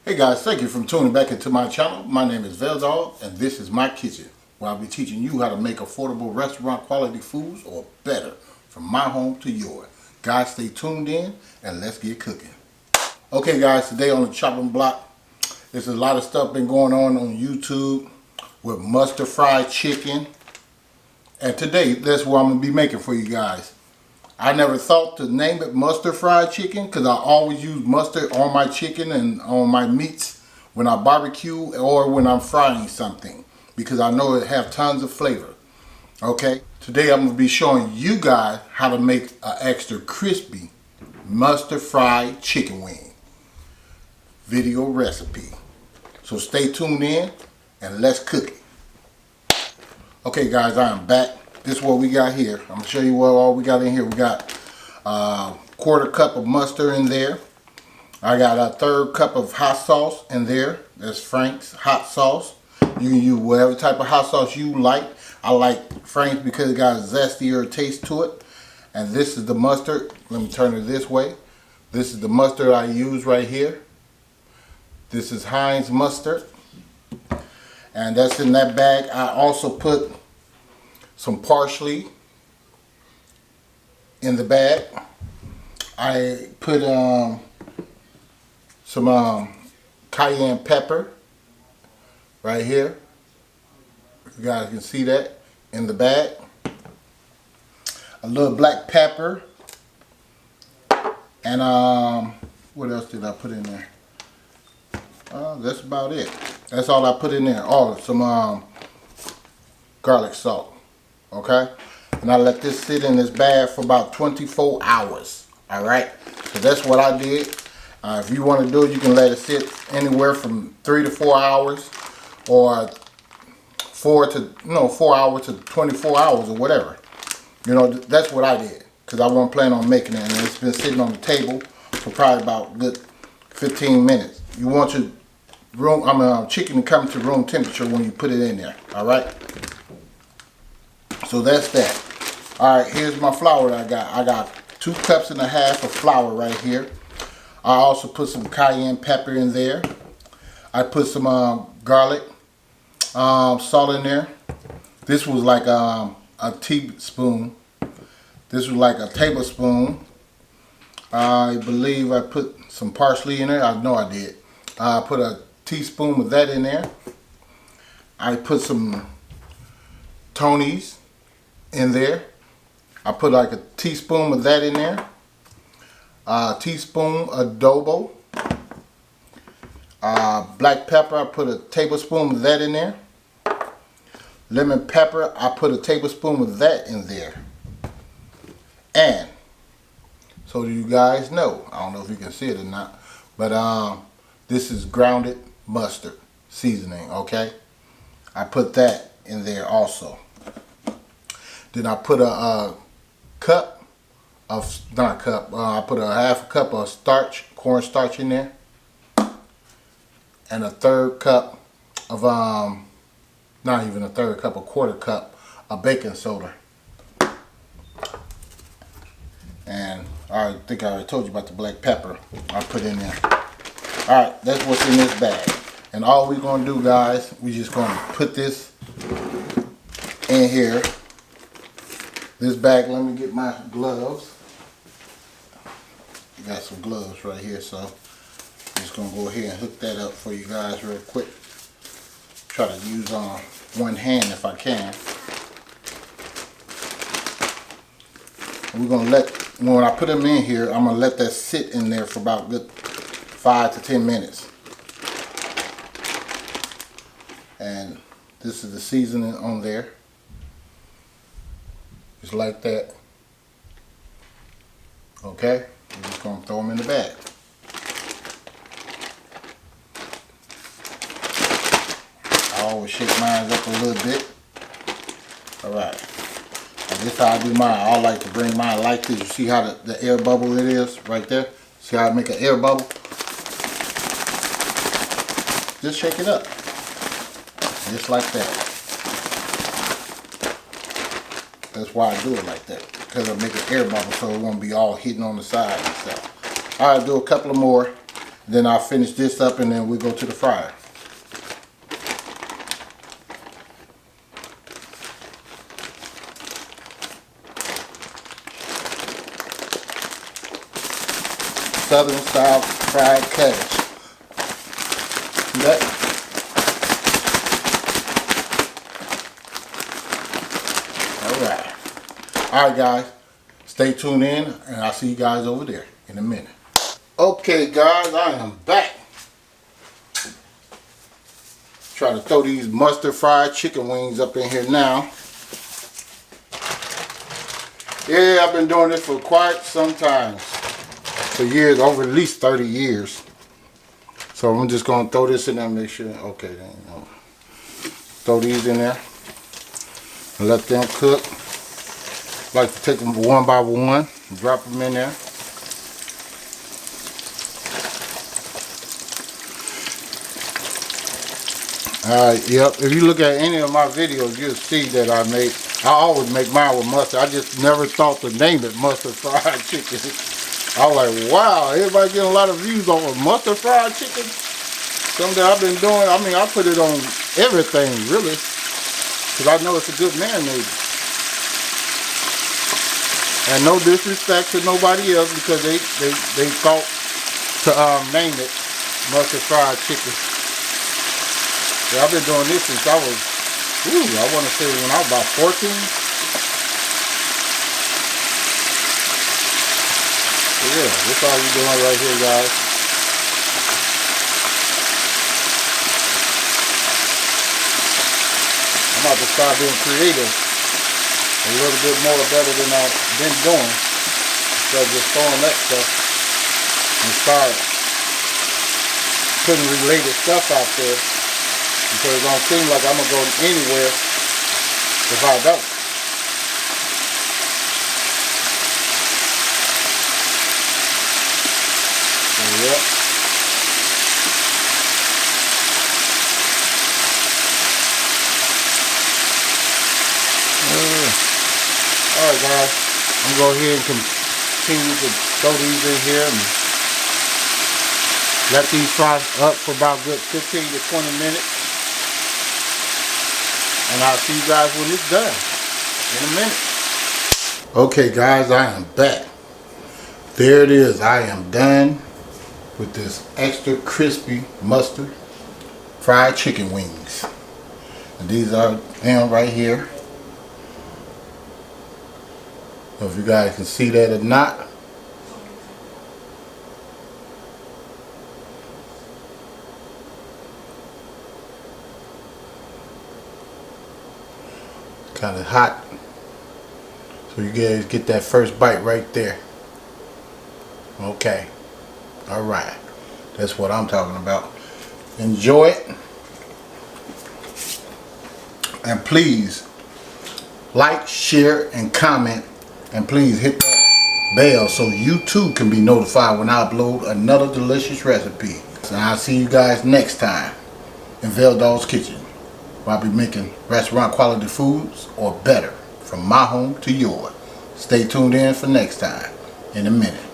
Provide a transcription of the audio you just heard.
Hey guys, thank you for tuning back into my channel. My name is Veldog and this is my kitchen, where I'll be teaching you how to make affordable restaurant quality foods, or better, from my home to yours. Guys, stay tuned in and let's get cooking. Okay guys, today on the chopping block, there's a lot of stuff been going on YouTube with mustard fried chicken. And today, that's what I'm going to be making for you guys. I never thought to name it mustard fried chicken because I always use mustard on my chicken and on my meats when I barbecue or when I'm frying something, because I know it have tons of flavor. Okay, today I'm going to be showing you guys how to make an extra crispy mustard fried chicken wing video recipe. So stay tuned in and let's cook it. Okay guys, I am back. This is what we got here. I'm going to show you what all we got in here. We got a quarter cup of mustard in there. I got a third cup of hot sauce in there. That's Frank's hot sauce. You can use whatever type of hot sauce you like. I like Frank's because it got a zestier taste to it. And this is the mustard. Let me turn it this way. This is the mustard I use right here. This is HEINZ mustard. And that's in that bag. I also put some parsley in the bag. I put some cayenne pepper right here. You guys can see that in the bag. A little black pepper. And what else did I put in there? That's about it. That's all I put in there. Oh, some garlic salt. Okay, and I let this sit in this bag for about 24 hours. All right, so that's what I did. If you want to do it, you can let it sit anywhere from 3 to 4 hours, or 4 hours to 24 hours, or whatever. You know, that's what I did because I wasn't planning on making it, and it's been sitting on the table for probably about good 15 minutes. You want your chicken to come to room temperature when you put it in there. All right. So that's that. Alright, here's my flour that I got. I got 2.5 cups of flour right here. I also put some cayenne pepper in there. I put some garlic salt in there. This was like a teaspoon. This was like a tablespoon. I believe I put some parsley in there. I know I did. I put a teaspoon of that in there. I put some Tony's in there. I put like a teaspoon of that in there. A teaspoon adobo. Black pepper, I put a tablespoon of that in there. Lemon pepper, I put a tablespoon of that in there. And so you guys know, I don't know if you can see it or not, but this is grounded mustard seasoning. Okay, I put that in there also. Then I put a cup of, not a cup, I put a half a cup of starch, cornstarch in there. And a third cup of, not even a third cup, a quarter cup of baking soda. And I think I already told you about the black pepper I put in there. Alright, that's what's in this bag. And all we're going to do, guys, we're just going to put this in here. This bag, let me get my gloves. I got some gloves right here, so I'm just going to go ahead and hook that up for you guys real quick. Try to use one hand if I can. And we're going to let, when I put them in here, I'm going to let that sit in there for about good 5 to 10 minutes. And this is the seasoning on there. Just like that. Okay, we're just going to throw them in the bag. I always shake mine up a little bit. Alright, this is how I do mine. I like to bring mine like this. You see how the air bubble it is right there? See how I make an air bubble? Just shake it up. Just like that. That's why I do it like that, because I make an air bubble so it won't be all hitting on the side and stuff. Alright, do a couple of more Then I'll finish this up and then we'll go to the fryer. Southern style fried cabbage. Okay. Alright guys, stay tuned in and I'll see you guys over there in a minute. Okay guys, I am back. Try to throw these mustard fried chicken wings up in here now. Yeah, I've been doing this for quite some time. For years, over at least 30 years. So I'm just going to throw this in there and make sure. Okay, then, you know. Throw these in there and let them cook. Like to take them one by one and drop them in there. Alright, yep. If you look at any of my videos, you'll see that I always make mine with mustard. I just never thought to name it mustard fried chicken. I was like, wow, everybody getting a lot of views on mustard fried chicken. Something I've been doing. I mean, I put it on everything, really. Because I know it's a good marinade. And no disrespect to nobody else because they thought to name it mustard fried chicken. Yeah, I've been doing this since I was, I want to say when I was about 14. Yeah, that's all you're doing right here, guys. I'm about to start being creative a little bit more better than I've been doing. Instead of just throwing that stuff and start putting related stuff out there. Because it don't seem like I'm going to go anywhere if I don't. Yep. Alright guys, I'm going to go ahead and continue to throw these in here and let these fry up for about good 15 to 20 minutes. And I'll see you guys when it's done in a minute. Okay guys, I am back. There it is. I am done with this extra crispy mustard fried chicken wings. And these are them right here. I don't know if you guys can see that or not. Kind of hot. So you guys get that first bite right there. Okay. Alright. That's what I'm talking about. Enjoy it. And please like, share, and comment. And please hit that bell so you too can be notified when I upload another delicious recipe. And I'll see you guys next time in Veldall's Kitchen, where I'll be making restaurant quality foods or better from my home to yours. Stay tuned in for next time in a minute.